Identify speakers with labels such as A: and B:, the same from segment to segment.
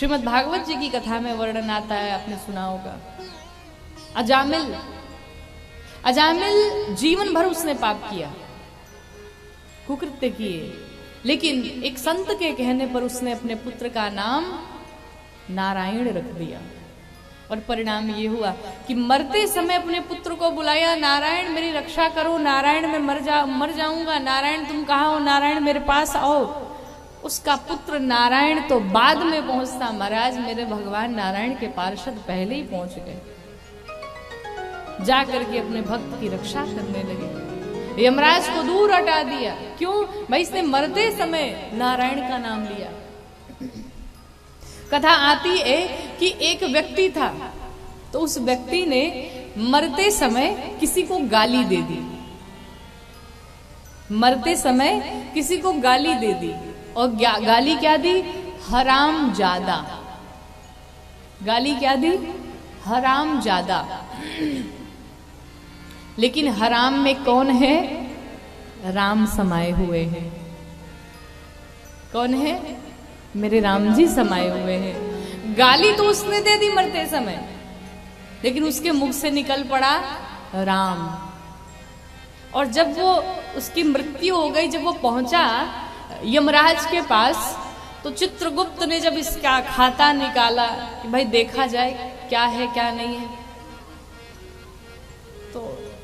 A: श्रीमद् भागवत जी की कथा में वर्णन आता है, आपने सुना होगा। अजामिल जीवन भर उसने पाप किया, कुकृत्य किए, लेकिन एक संत के कहने पर उसने अपने पुत्र का नाम नारायण रख दिया। और परिणाम ये हुआ कि मरते समय अपने पुत्र को बुलाया, नारायण मेरी रक्षा करो, नारायण मैं मर जाऊंगा, नारायण तुम कहाँ हो, नारायण मेरे पास आओ। उसका पुत्र नारायण तो बाद में पहुंचता, महाराज मेरे भगवान नारायण के पार्षद पहले ही पहुंच गए, जाकर के अपने भक्त की रक्षा करने लगे, यमराज को दूर हटा दिया। क्यों भाई, इसने मरते समय नारायण का नाम लिया। कथा आती है कि एक व्यक्ति था, तो उस व्यक्ति ने मरते समय किसी को गाली दे दी, मरते समय किसी को गाली दे दी। और गाली क्या दी? हराम जादा। गाली क्या दी? हराम जादा। लेकिन हराम में कौन है? राम समाये हुए हैं। कौन है? मेरे राम जी समाये हुए हैं। गाली तो उसने दे दी मरते समय, लेकिन उसके मुख से निकल पड़ा राम। और जब वो उसकी मृत्यु हो गई, जब वो पहुंचा यमराज के पास, तो चित्रगुप्त ने जब इसका खाता निकाला कि भाई देखा जाए क्या है क्या नहीं है, तो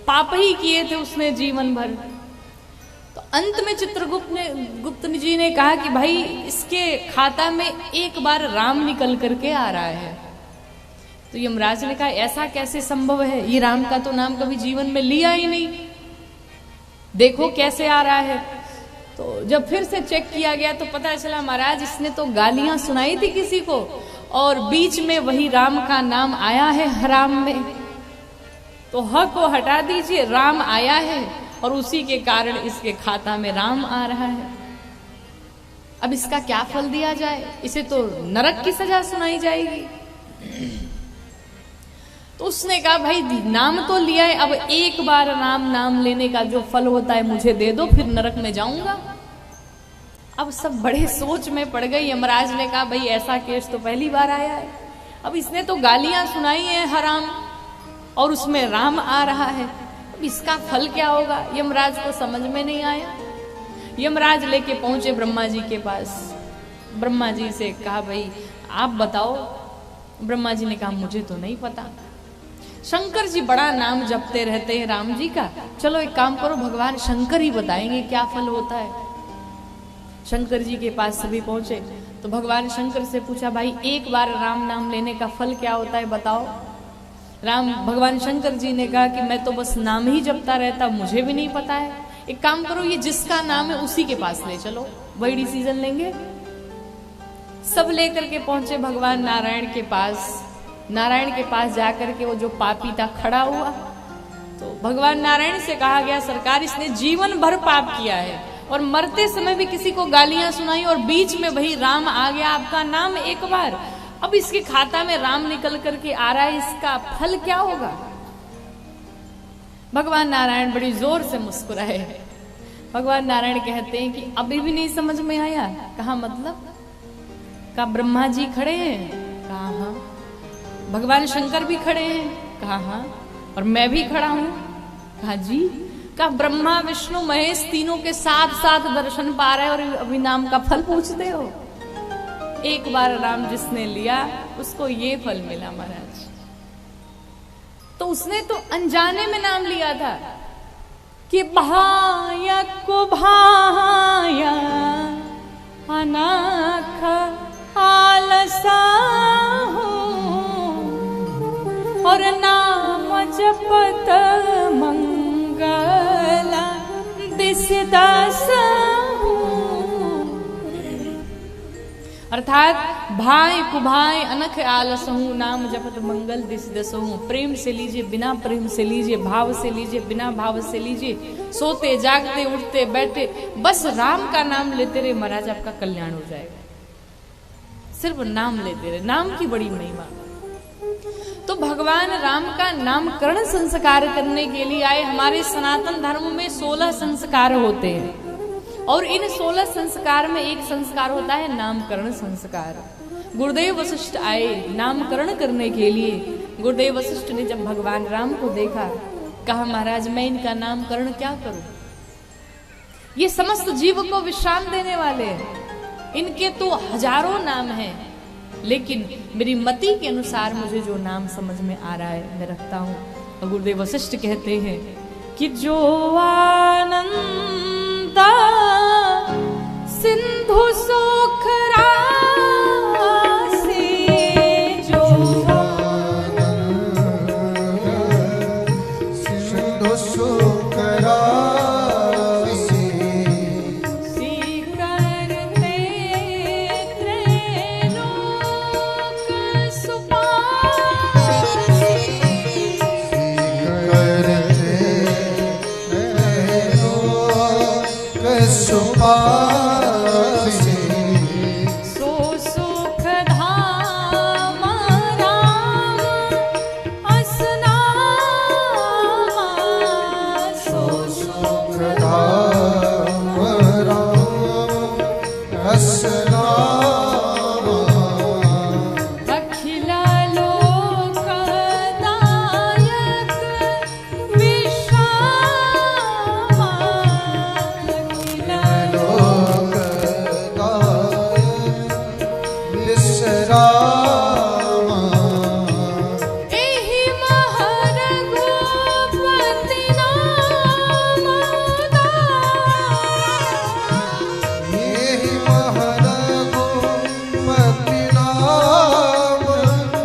A: पाप ही किए थे उसने जीवन भर। तो अंत में चित्रगुप्त जी ने कहा कि भाई इसके खाता में एक बार राम निकल करके आ रहा है। तो यमराज ने कहा ऐसा कैसे संभव है, ये राम का तो नाम कभी जीवन में लिया ही नहीं, देखो कैसे आ रहा है। तो जब फिर से चेक किया गया तो पता चला महाराज इसने तो गालियां सुनाई थी किसी को, और बीच में वही राम का नाम आया है हराम में। तो ह को हटा दीजिए, राम आया है, और उसी के कारण इसके खाता में राम आ रहा है। अब इसका क्या फल दिया जाए? इसे तो नरक की सजा सुनाई जाएगी। तो उसने कहा भाई नाम तो लिया है, अब एक बार नाम लेने का जो फल होता है मुझे दे दो, फिर नरक में जाऊंगा। अब सब बड़े सोच में पड़ गए। यमराज ने कहा भाई ऐसा केस तो पहली बार आया है, अब इसने तो गालियां सुनाई हैं हराम, और उसमें राम आ रहा है, अब इसका फल क्या होगा? यमराज को समझ में नहीं आया। यमराज लेके पहुंचे ब्रह्मा जी के पास। ब्रह्मा जी से कहा भाई आप बताओ। ब्रह्मा जी ने कहा मुझे तो नहीं पता। शंकर जी बड़ा नाम जपते रहते हैं राम जी का, चलो एक काम करो, भगवान शंकर ही बताएंगे क्या फल होता है। शंकर जी के पास सभी पहुंचे तो भगवान शंकर से पूछा भाई एक बार राम नाम लेने का फल क्या होता है बताओ। भगवान शंकर जी ने कहा कि मैं तो बस नाम ही जपता रहता, मुझे भी नहीं पता है। एक काम करो, ये जिसका नाम है उसी के पास ले चलो, वही डिसीजन लेंगे। सब लेकर के पहुंचे भगवान नारायण के पास। नारायण के पास जाकर के वो जो पापी था खड़ा हुआ, तो भगवान नारायण से कहा गया सरकार इसने जीवन भर पाप किया है, और मरते समय भी किसी को गालियां सुनाई, और बीच में वही राम आ गया आपका नाम एक बार, अब इसके खाता में राम निकल करके आ रहा है, इसका फल क्या होगा? भगवान नारायण बड़ी जोर से मुस्कुराए। भगवान नारायण कहते हैं कि अभी भी नहीं समझ में आया। कहा मतलब? कहा ब्रह्मा जी खड़े हैं? कहा हाँ। भगवान शंकर भी खड़े हैं? कहा हाँ। और मैं भी खड़ा हूं? कहा जी। कहा ब्रह्मा विष्णु महेश तीनों के साथ साथ दर्शन पा रहे और अभी नाम का फल पूछते हो? एक बार राम जिसने लिया उसको ये फल मिला महाराज। तो उसने तो अनजाने में नाम लिया था कि भाया को भाया अनाख आलसा और नाम जपत मंगला दिसदास। अर्थात भाई कुभाई अनख आलस हूं, नाम जपत मंगल दिस दस हूं। प्रेम से लीजिए, बिना प्रेम से लीजिए, भाव से लीजिए, बिना भाव से लीजिए, सोते जागते उठते बैठे बस राम का नाम लेते रहे, महाराज आपका कल्याण हो जाएगा। सिर्फ नाम लेते रहे, नाम की बड़ी महिमा। तो भगवान राम का नामकरण संस्कार करने के लिए आए। हमारे सनातन धर्म में 16 संस्कार होते हैं, और इन 16 संस्कार में एक संस्कार होता है नामकरण संस्कार। गुरुदेव वशिष्ठ आए नामकरण करने के लिए। गुरुदेव वशिष्ठ ने जब भगवान राम को देखा, कहा महाराज मैं इनका नामकरण क्या करूं, ये समस्त जीव को विश्राम देने वाले हैं, इनके तो हजारों नाम हैं, लेकिन मेरी मति के अनुसार मुझे जो नाम समझ में आ रहा है मैं रखता हूं। और गुरुदेव वशिष्ठ कहते हैं कि जो आनंदा सिंधु सुख राशि, जो
B: सिंधु सुख राशि,
A: करते त्रैलोक सुपासी,
B: करते त्रैलोक सुपासी,
A: सो सुख धाम राम असनामा, सो
B: सुख धाम राम असनामा,
A: अखिल लोकदायक विश्रामा, अखिल
B: लोकदाय विश्रामा,
A: एहि महर गोपति नाम उदारा,
B: येहि महर गोपति नाम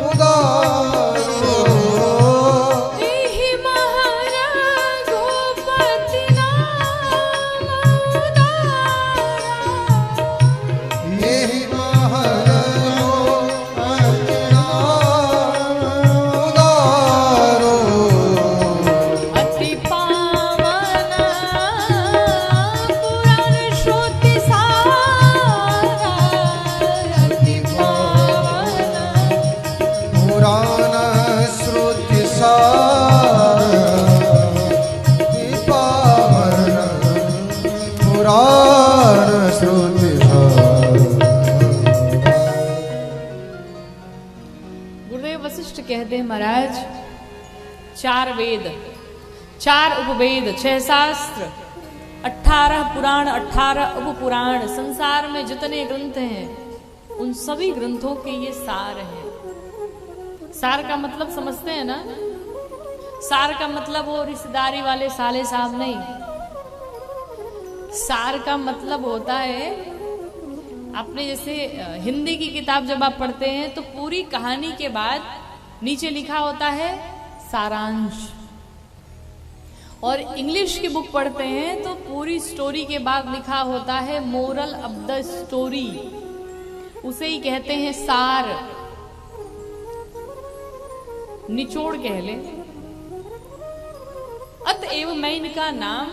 B: उदारो,
A: एहि महर गोपति नाम उदारा,
B: येहि महर गोपति नाम उदारो,
A: अति पावन पुराण श्रुति सारा, अति पावन
B: पुराण श्रुति सार, पावन पुराण श्रुति सार।
A: गुरुदेव वशिष्ठ कहते हैं महाराज 4 वेद, 4 उपवेद, 6 शास्त्र, 18 पुराण, 18 उपपुराण, संसार में जितने ग्रंथ हैं उन सभी ग्रंथों के ये सार हैं। सार का मतलब समझते हैं ना? सार का मतलब वो रिश्तेदारी वाले साले साहब नहीं। सार का मतलब होता है, आपने जैसे हिंदी की किताब जब आप पढ़ते हैं तो पूरी कहानी के बाद नीचे लिखा होता है सारांश, और इंग्लिश की बुक पढ़ते हैं तो पूरी स्टोरी के बाद लिखा होता है मोरल ऑफ द स्टोरी, उसे ही कहते हैं सार, निचोड़ कह ले। अतएव मैं इनका नाम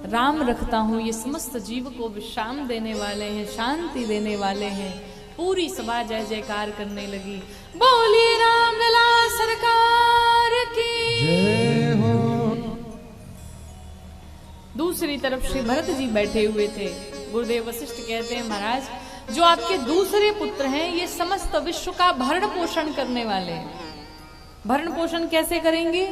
A: राम रखता हूं, ये समस्त जीव को विश्राम देने वाले हैं, शांति देने वाले हैं। पूरी सभा जय जयकार करने लगी। बोलिए राम लला सरकार की
B: जय हो।
A: दूसरी तरफ श्री भरत जी बैठे हुए थे। गुरुदेव वशिष्ठ कहते हैं महाराज जो आपके दूसरे पुत्र हैं ये समस्त विश्व का भरण पोषण करने वाले हैं। भरण पोषण कैसे करेंगे?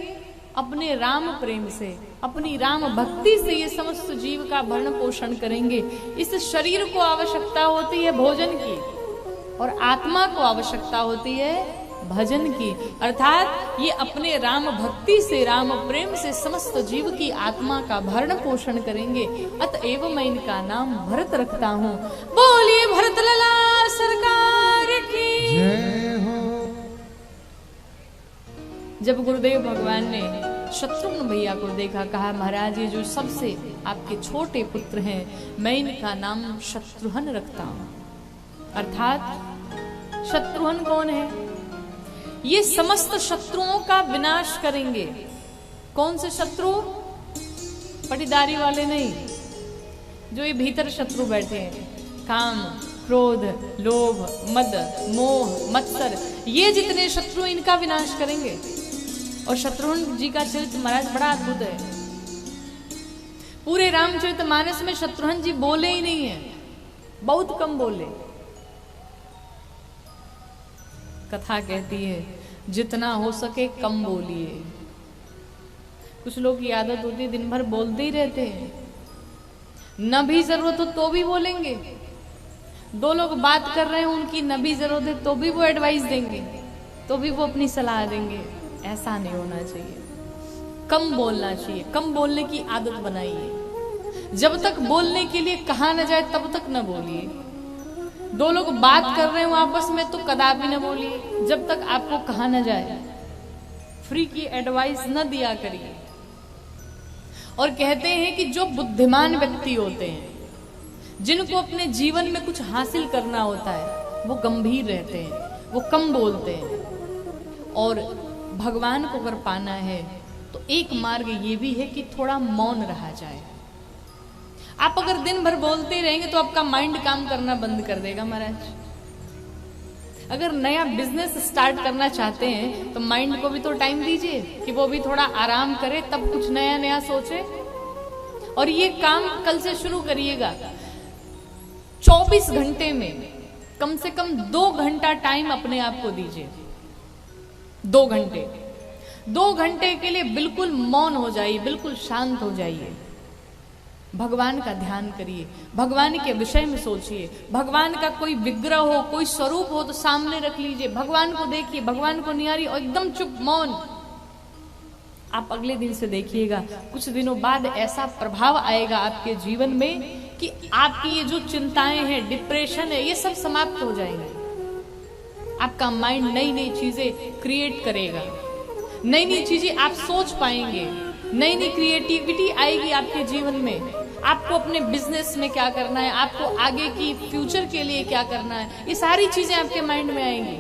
A: अपने राम प्रेम से, अपनी राम भक्ति से ये समस्त जीव का भरण पोषण करेंगे। इस शरीर को आवश्यकता होती है भोजन की और आत्मा को आवश्यकता होती है भजन की, अर्थात ये अपने राम भक्ति से, राम प्रेम से समस्त जीव की आत्मा का भरण पोषण करेंगे। अतएव मैं इनका नाम भरत रखता हूँ। बोलिए भरत लला सरकार की
B: जय हो।
A: जब गुरुदेव भगवान ने शत्रुघ्न भैया को देखा, कहा महाराज ये जो सबसे आपके छोटे पुत्र हैं मैं इनका नाम शत्रुघ्न रखता हूं। अर्थात शत्रुघ्न कौन है? ये समस्त शत्रुओं का विनाश करेंगे। कौन से शत्रु? पटीदारी वाले नहीं, जो ये भीतर शत्रु बैठे हैं, काम, क्रोध, लोभ, मद, मोह, मत्सर, ये जितने शत्रु इनका विनाश करेंगे। और शत्रुघ्न जी का चरित्र महाराज बड़ा अद्भुत है। पूरे रामचरितमानस में शत्रुघ्न जी बोले ही नहीं है, बहुत कम बोले। कथा कहती है जितना हो सके कम बोलिए। कुछ लोग की आदत होती है दिन भर बोलते ही रहते हैं, न भी जरूरत हो तो भी बोलेंगे। दो लोग बात कर रहे हैं, उनकी न भी जरूरत है तो भी वो एडवाइस देंगे, तो भी वो अपनी सलाह देंगे। ऐसा नहीं होना चाहिए, कम बोलना चाहिए। कम बोलने की आदत बनाइए। जब तक बोलने के लिए कहा न जाए तब तक न बोलिए। दो लोग बात कर रहे हो आपस में तो कदापि न बोलिए जब तक आपको कहा न जाए। फ्री की एडवाइस न दिया करिए। और कहते हैं कि जो बुद्धिमान व्यक्ति होते हैं, जिनको अपने जीवन में कुछ हासिल करना होता है, वो गंभीर रहते हैं, वो कम बोलते हैं। और भगवान को अगर पाना है तो एक मार्ग ये भी है कि थोड़ा मौन रहा जाए। आप अगर दिन भर बोलते ही रहेंगे तो आपका माइंड काम करना बंद कर देगा महाराज। अगर नया बिजनेस स्टार्ट करना चाहते हैं तो माइंड को भी तो टाइम दीजिए कि वो भी थोड़ा आराम करे, तब कुछ नया नया सोचे। और ये काम कल से शुरू करिएगा। 24 घंटे में कम से कम 2 घंटा टाइम अपने आप को दीजिए। 2 घंटे 2 घंटे के लिए बिल्कुल मौन हो जाइए, बिल्कुल शांत हो जाइए। भगवान का ध्यान करिए, भगवान के विषय में सोचिए। भगवान का कोई विग्रह हो, कोई स्वरूप हो तो सामने रख लीजिए, भगवान को देखिए, भगवान को निहारिए और एकदम चुप मौन। आप अगले दिन से देखिएगा, कुछ दिनों बाद ऐसा प्रभाव आएगा आपके जीवन में कि आपकी ये जो चिंताएं हैं, डिप्रेशन है, ये सब समाप्त हो जाएंगे। आपका माइंड नई नई चीजें क्रिएट करेगा, नई नई चीजें आप सोच पाएंगे, नई नई क्रिएटिविटी आएगी आपके जीवन में। आपको अपने बिजनेस में क्या करना है, आपको आगे की फ्यूचर के लिए क्या करना है, ये सारी चीजें आपके माइंड में आएंगी।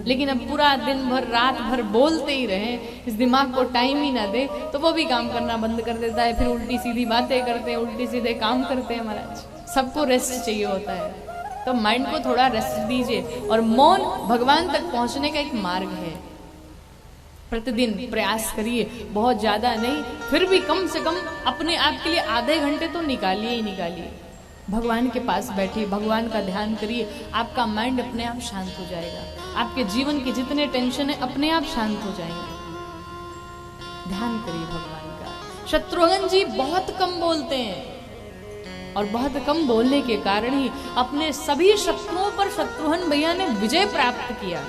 A: लेकिन अब पूरा दिन भर रात भर बोलते ही रहें, इस दिमाग को टाइम ही ना दे, तो वो भी काम करना बंद कर देता है। फिर उल्टी सीधी बातें करते हैं, उल्टी सीधे काम करते हैं महाराज। सबको रेस्ट चाहिए होता है, तो माइंड को थोड़ा रेस्ट दीजिए। और मौन भगवान तक पहुंचने का एक मार्ग है। प्रतिदिन प्रयास करिए, बहुत ज्यादा नहीं, फिर भी कम से कम अपने आप के लिए आधे घंटे तो निकालिए ही निकालिए। भगवान के पास बैठिए, भगवान का ध्यान करिए, आपका माइंड अपने आप शांत हो जाएगा। आपके जीवन के जितने टेंशन है अपने आप शांत हो जाएंगे। ध्यान करिए भगवान का। शत्रुघ्न जी बहुत कम बोलते हैं और बहुत कम बोलने के कारण ही अपने सभी शत्रुओं पर शत्रुघ्न भैया ने विजय प्राप्त किया।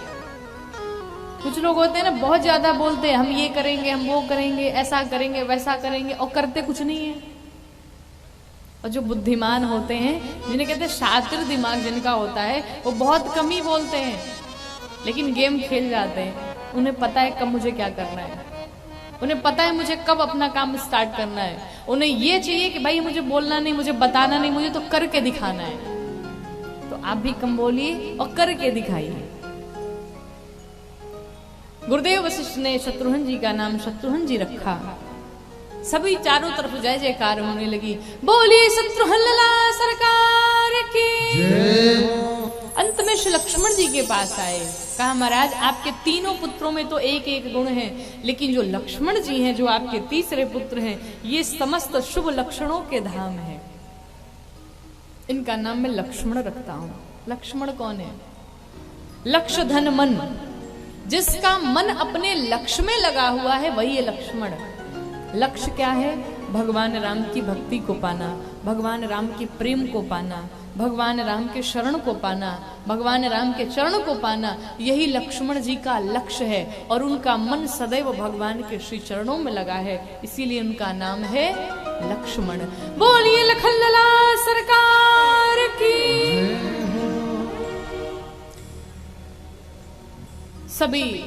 A: कुछ लोग होते हैं ना, बहुत ज्यादा बोलते हैं, हम ये करेंगे, हम वो करेंगे, ऐसा करेंगे, वैसा करेंगे, और करते कुछ नहीं है। और जो बुद्धिमान होते हैं, जिन्हें कहते हैं शातिर दिमाग जिनका होता है, वो बहुत कम ही बोलते हैं लेकिन गेम खेल जाते हैं। उन्हें पता है कब मुझे क्या करना है, उन्हें पता है मुझे कब अपना काम स्टार्ट करना है। उन्हें ये चाहिए कि भाई मुझे बोलना नहीं, मुझे बताना नहीं, मुझे तो करके दिखाना है। तो आप भी कम बोलिए और करके दिखाइए। गुरुदेव वशिष्ठ ने शत्रुघ्न जी का नाम शत्रुघ्न जी रखा। सभी चारों तरफ जय जयकार होने लगी। बोलिए शत्रुघ्न लला सरकार की। अंत में श्री लक्ष्मण जी के पास आए, कहा महाराज आपके तीनों पुत्रों में तो एक एक गुण है, लेकिन जो लक्ष्मण जी हैं, जो आपके तीसरे पुत्र हैं, ये समस्त शुभ लक्षणों के धाम है। इनका नाम मैं लक्ष्मण रखता हूं। लक्ष्मण कौन है? लक्ष्य धन मन, जिसका मन अपने लक्ष्य में लगा हुआ है वही है लक्ष्मण। लक्ष्य क्या है? भगवान राम की भक्ति को पाना, भगवान राम के प्रेम को पाना, भगवान राम के शरण को पाना, भगवान राम के चरण को पाना, यही लक्ष्मण जी का लक्ष्य है। और उनका मन सदैव भगवान के श्री चरणों में लगा है, इसीलिए उनका नाम है लक्ष्मण। बोलिए लखन लला सरकार की। सभी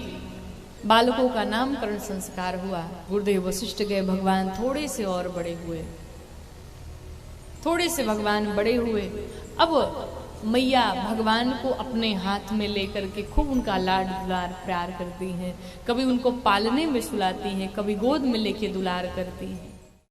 A: बालकों का नामकरण संस्कार हुआ। गुरुदेव वशिष्ठ गए, भगवान थोड़े से और बड़े हुए, थोड़े से भगवान बड़े हुए। अब मैया भगवान को अपने हाथ में लेकर के खूब उनका लाड दुलार प्यार करती हैं। कभी उनको पालने में सुलाती हैं, कभी गोद में लेके दुलार करती हैं।